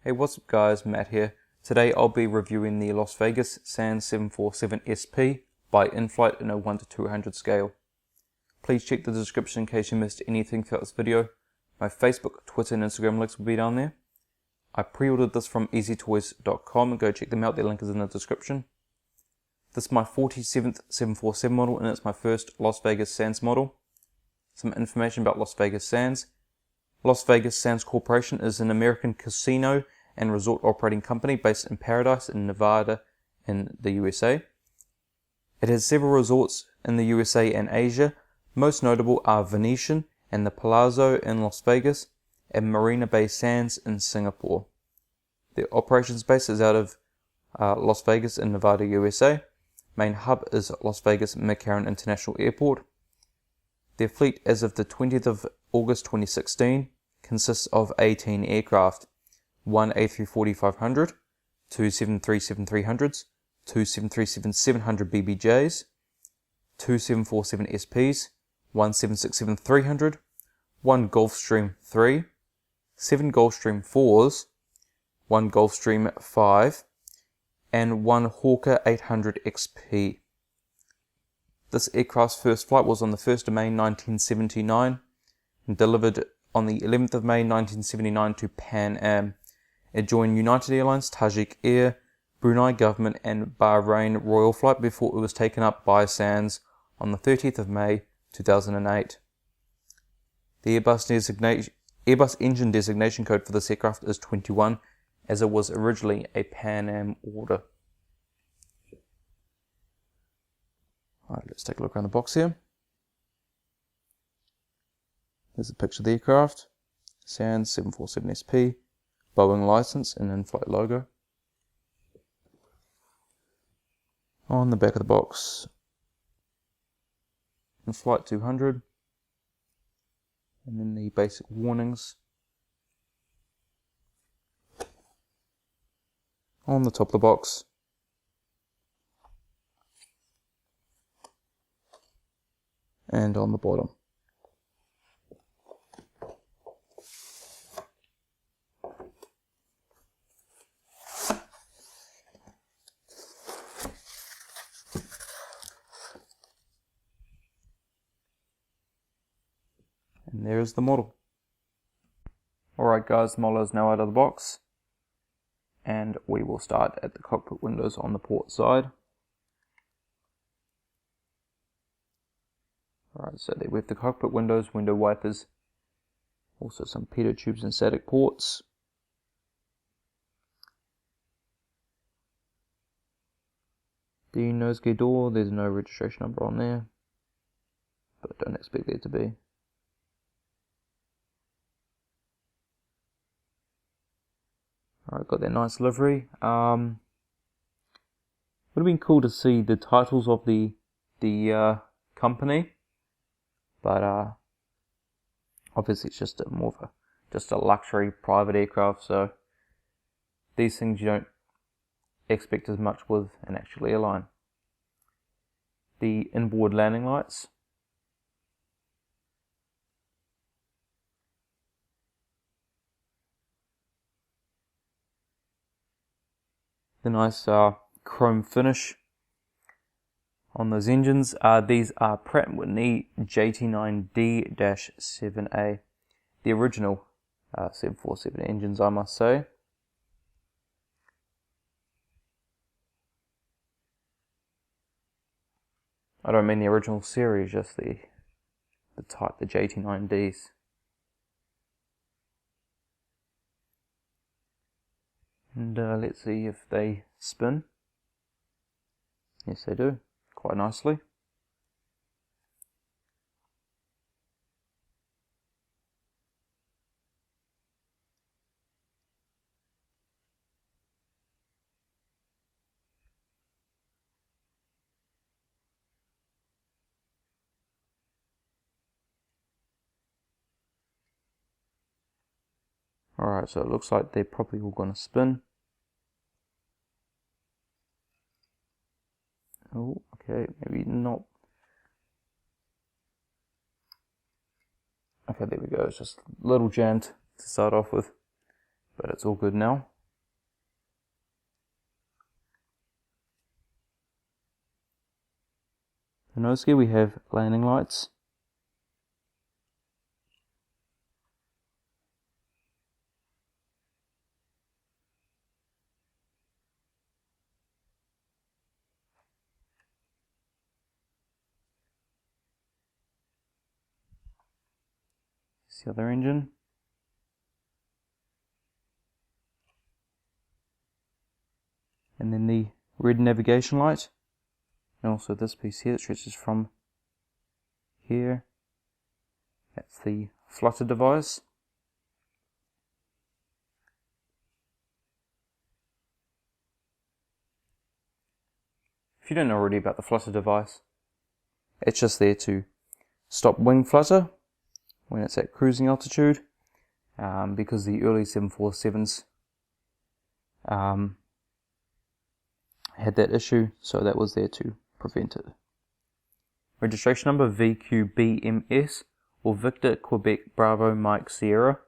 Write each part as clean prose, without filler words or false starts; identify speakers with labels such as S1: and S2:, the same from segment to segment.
S1: Hey, what's up guys, Matt here. Today I'll be reviewing the Las Vegas Sands 747 SP by Inflight in a 1 to 200 scale. Please check the description in case you missed anything throughout this video. My Facebook, Twitter and Instagram links will be down there. I pre-ordered this from easytoys.com and go check them out, their link is in the description. This is my 47th 747 model and it's my first Las Vegas Sands model. Some information about Las Vegas Sands. Las Vegas Sands Corporation is an American casino and resort operating company based in Paradise in Nevada in the USA. It has several resorts in the USA and Asia. Most notable are Venetian and the Palazzo in Las Vegas and Marina Bay Sands in Singapore. The operations base is out of Las Vegas in Nevada, USA. Main hub is Las Vegas McCarran International Airport. Their fleet as of the 20th of August 2016 consists of 18 aircraft, 1 A340-500, 2 737-300s, 2 737-700 BBJs, 2 747 SPs, 1 767-300, 1 Gulfstream 3, 7 Gulfstream 4s, 1 Gulfstream 5, and 1 Hawker 800 XP. This aircraft's first flight was on the 1st of May 1979 and delivered on the 11th of May 1979 to Pan Am. It joined United Airlines, Tajik Air, Brunei Government and Bahrain Royal Flight before it was taken up by Sands on the 30th of May 2008. The Airbus engine designation code for this aircraft is 21 as it was originally a Pan Am order. Alright, let's take a look around the box here. There's a picture of the aircraft, Sands 747 SP, Boeing license and Inflight logo. On the back of the box, Inflight 200, and then the basic warnings. On the top of the box, and on the bottom. And there's the model. Alright guys, the model is now out of the box. And we will start at the cockpit windows on the port side. Alright, so there we have the cockpit windows, window wipers, also some pitot tubes and static ports. The nosegay door, there's no registration number on there, but don't expect there to be. Alright, got that nice livery. Would have been cool to see the titles of the company, but obviously it's just more of a luxury private aircraft, so these things you don't expect as much with an actual airline. The inboard landing lights. The nice chrome finish on those engines. These are Pratt & Whitney JT9D-7A, the original 747 engines, I must say. I don't mean the original series, just the type, the JT9Ds. And let's see if they spin. Yes, they do, quite nicely. Alright, so it looks like they're probably all going to spin. Oh, okay, maybe not. Okay, there we go. It's just a little jammed to start off with. but it's all good now. The nose gear, we have landing lights. It's the other engine. And then the red navigation light. And also this piece here that stretches from here. That's the flutter device. If you don't know already about the flutter device, it's just there to stop wing flutter when it's at cruising altitude, because the early 747s had that issue, so that was there to prevent it. Registration number VQ-BMS, or Victor Quebec Bravo Mike Sierra.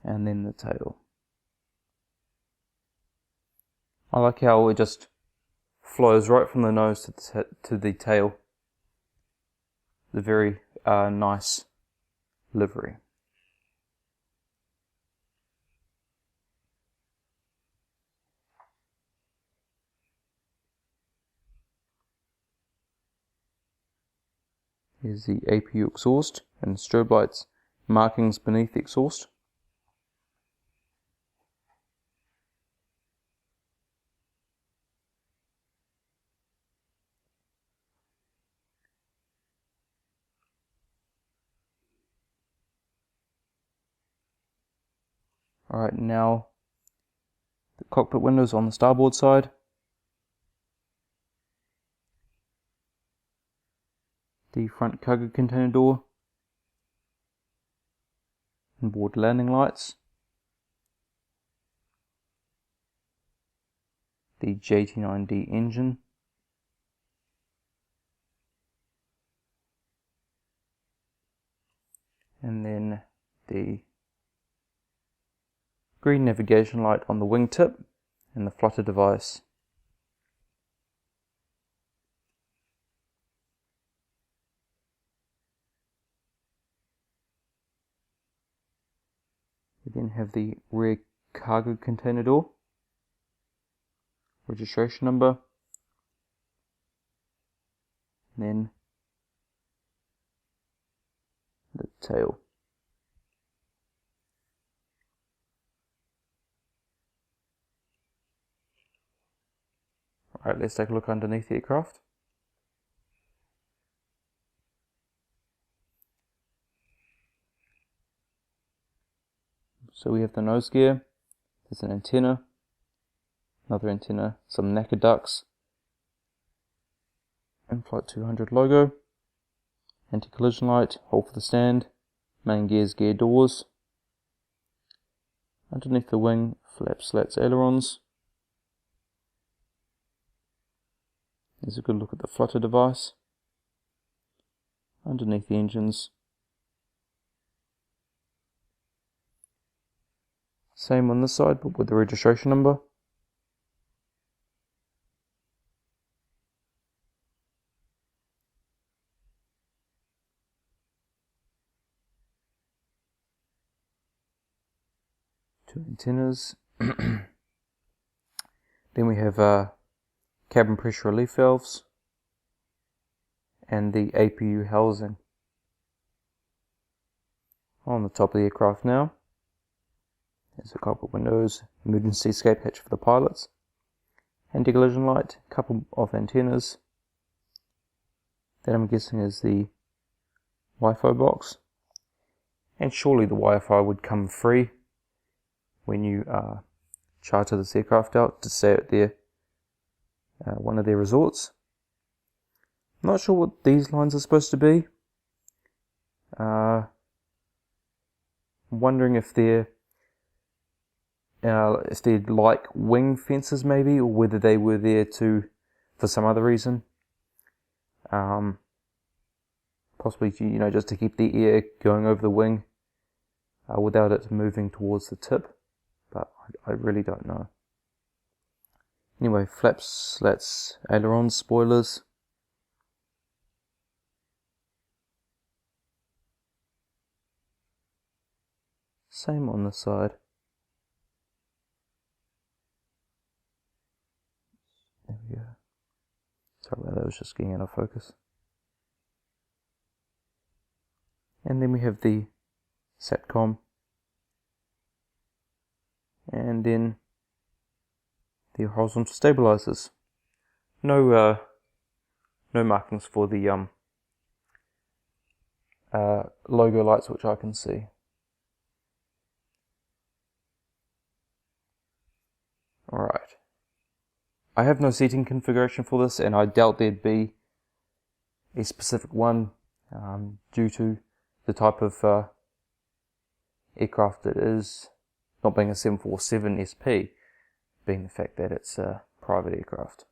S1: And then the tail. I like how it just flows right from the nose to the tail. The very nice livery. Here's the APU exhaust and strobe lights markings beneath the exhaust. Alright, now the cockpit windows on the starboard side. The front cargo container door. Inboard landing lights. The JT9D engine. And then the green navigation light on the wingtip and the flutter device. We then have the rear cargo container door, registration number, and then the tail. Alright, let's take a look underneath the aircraft. So we have the nose gear, there's an antenna, another antenna, some NACA ducts, Inflight 200 logo, anti-collision light, hole for the stand, main gears, gear doors. Underneath the wing, flaps, slats, ailerons. There's a good look at the flutter device. Underneath the engines. Same on this side, but with the registration number. Two antennas. Then we have cabin pressure relief valves and the APU housing. On the top of the aircraft now. There's the cockpit windows, emergency escape hatch for the pilots, anti-collision light, couple of antennas. That I'm guessing is the Wi-Fi box. And surely the Wi-Fi would come free when you charter this aircraft out to stay at their one of their resorts. I'm not sure what these lines are supposed to be. I'm wondering if they're like wing fences maybe, or whether they were there for some other reason. Possibly just to keep the air going over the wing. without it moving towards the tip, but I really don't know. Anyway, flaps, slats, ailerons, spoilers. Same on the side. There we go. Sorry about that, I was just getting out of focus. And then we have the SATCOM. And then the horizontal stabilizers. No markings for the logo lights, which I can see. Alright. I have no seating configuration for this, and I doubt there'd be a specific one due to the type of aircraft it is, not being a 747 SP, being the fact that it's a private aircraft.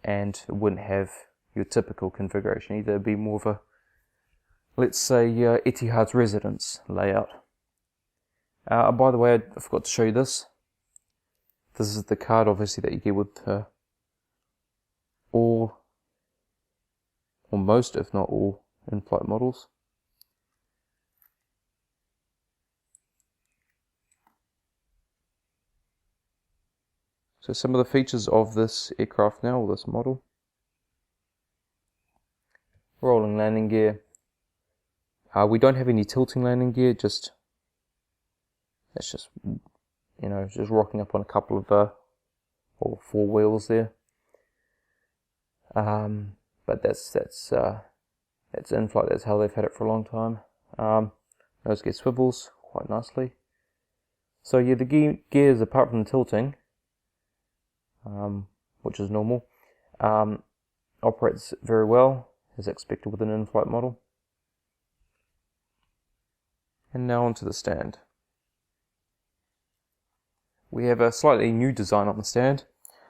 S1: And it wouldn't have your typical configuration either. It'd be more of a, let's say, Etihad's residence layout. By the way, I forgot to show you this. This is the card, obviously, that you get with all, or most, if not all, in-flight models. So some of the features of this aircraft now, or this model. Rolling landing gear. We don't have any tilting landing gear, it's just, you know, just rocking up on a couple of, or 4 wheels there. But that's in-flight, that's how they've had it for a long time. Nose gear swivels quite nicely. So yeah, the gears, apart from the tilting, which is normal, operates very well, as expected with an in-flight model. And now onto the stand. We have a slightly new design on the stand.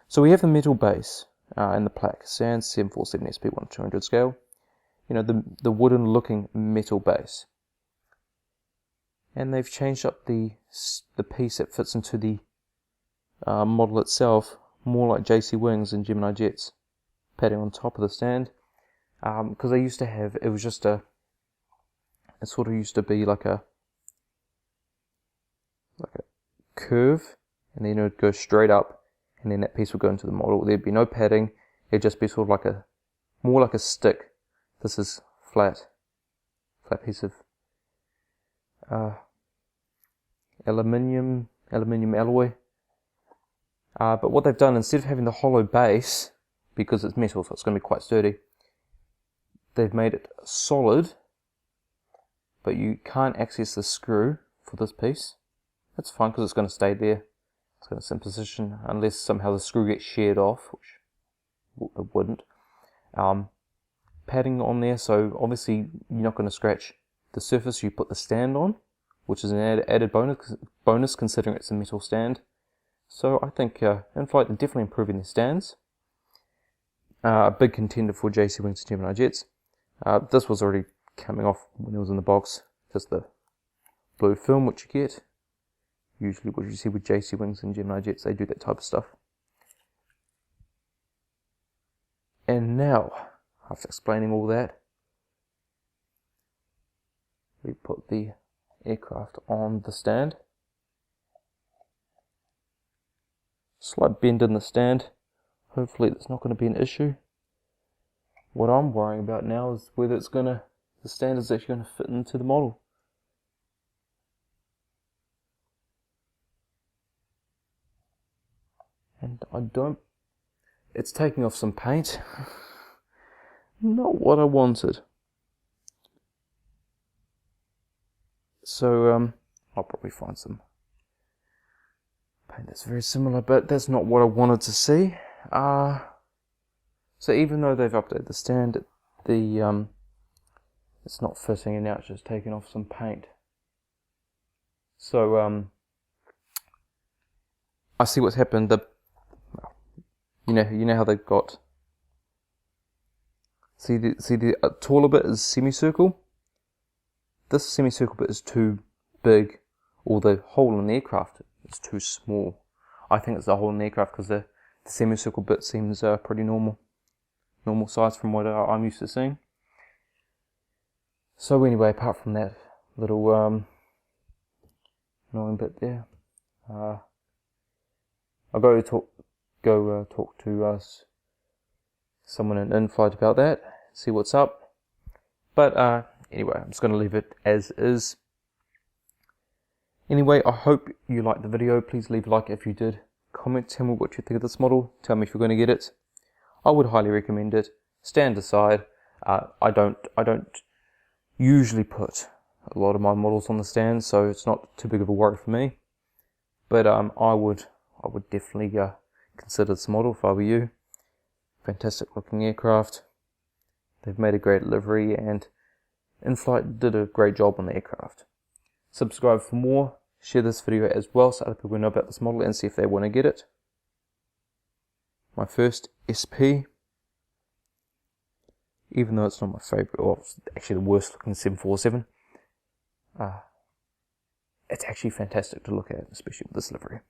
S1: So we have the metal base and the plaque, SANS 747 SP1-200 scale. You know, the wooden looking metal base. And they've changed up the piece that fits into the model itself, more like JC Wings and Gemini Jets, padding on top of the stand. Because they used to have, it was just it sort of used to be like a curve, and then it would go straight up, and then that piece would go into the model. There'd be no padding, it'd just be sort of like more like a stick. This is flat piece of aluminium alloy. But what they've done, instead of having the hollow base, because it's metal, so it's going to be quite sturdy, they've made it solid, but you can't access the screw for this piece. That's fine, because it's going to stay there. It's going to sit in position, unless somehow the screw gets sheared off, which it wouldn't. Padding on there, so obviously you're not going to scratch the surface you put the stand on, which is an added bonus considering it's a metal stand. So I think Inflight are definitely improving their stands. A big contender for JC Wings and Gemini Jets. This was already coming off when it was in the box, just the blue film which you get. Usually what you see with JC Wings and Gemini Jets, they do that type of stuff. And now, after explaining all that, we put the aircraft on the stand. Slight bend in the stand. Hopefully that's not going to be an issue. What I'm worrying about now is whether the stand is actually going to fit into the model. And it's taking off some paint. Not what I wanted. So, I'll probably find some paint that's very similar, but that's not what I wanted to see. So even though they've updated the stand, it's not fitting, and now it's just taking off some paint. So, I see what's happened. You know how they've got. See the taller bit is semicircle. this semicircle bit is too big, or the hole in the aircraft is too small. I think it's the hole in the aircraft because the semicircle bit seems pretty normal size from what I'm used to seeing. So anyway, apart from that little annoying bit there, I'll go talk to someone in Inflight about that, see what's up. But anyway, I'm just going to leave it as is. Anyway, I hope you liked the video. Please leave a like if you did. Comment, tell me what you think of this model. Tell me if you're going to get it. I would highly recommend it. Stand aside. I don't usually put a lot of my models on the stand, so it's not too big of a worry for me. But I would definitely consider this model if I were you. Fantastic looking aircraft. They've made a great livery, and Inflight did a great job on the aircraft. Subscribe for more. Share this video as well so other people know about this model and see if they want to get it. My first SP. Even though it's not my favourite, or it's actually the worst looking 747, it's actually fantastic to look at, especially with this livery.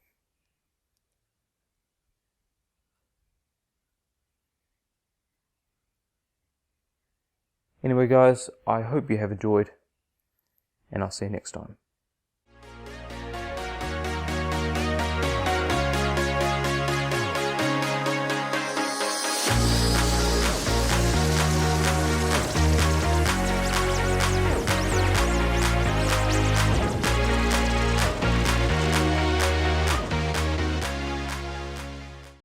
S1: Anyway guys, I hope you have enjoyed, and I'll see you next time.